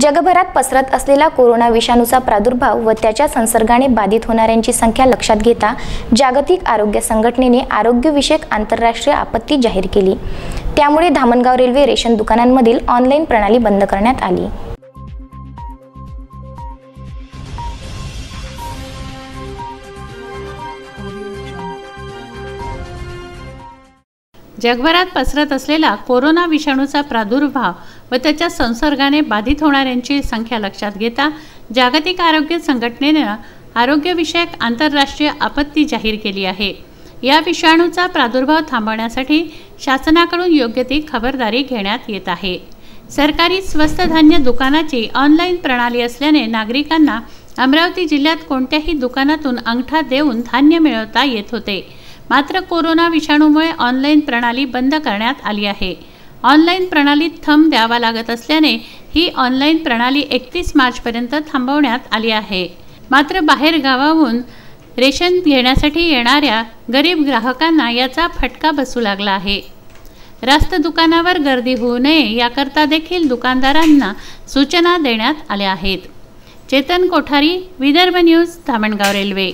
जगभरात पसरत असलेला कोरोना विषाणूचा प्रादुर्भाव व त्याच्या संसर्गाने बाधित होणाऱ्यांची संख्या लक्षात घेता जागतिक आरोग्य संघटनेने आरोग्यविषयक आंतरराष्ट्रीय आपत्ती जाहीर केली। त्यामुळे धामणगाव रेल्वे रेशन दुकानांमधील ऑनलाईन प्रणाली बंद करण्यात आली। जगभरात पसरत असलेला कोरोना विषाणूचा प्रादुर्भाव व त्याच्या संसर्गाने बाधित होणाऱ्यांची संख्या लक्षात घेता जागतिक आरोग्य संघटनेने आरोग्यविषयक आंतरराष्ट्रीय आपत्ती जाहीर केली आहे। या विषाणूचा प्रादुर्भाव थांबवण्यासाठी शासनाकडून योग्य ती खबरदारी घेण्यात येत आहे। सरकारी स्वस्त धान्य दुकानाची ऑनलाईन प्रणाली असल्याने नागरिकांना अमरावती जिल्ह्यात कोणत्याही दुकानातून अंगठा देऊन धान्य मिळवता येत होते। मात्र कोरोना विषाणूमुळे ऑनलाईन प्रणाली बंद करण्यात आली आहे। ऑनलाईन प्रणालीत थंब द्यावा लागत असल्याने ही ऑनलाईन प्रणाली 31 मार्चपर्यंत थांबवण्यात आली आहे। मात्र बाहेर गावाहून रेशन घेण्यासाठी येणाऱ्या गरीब ग्राहकांना याचा फटका बसू लागला आहे। रास्त दुकानावर गर्दी होऊ नये याकरता देखील दुकानदारांना सूचना देण्यात आल्या आहेत। Chetan Kothari, Vidarbha news, Dhamangaon railway.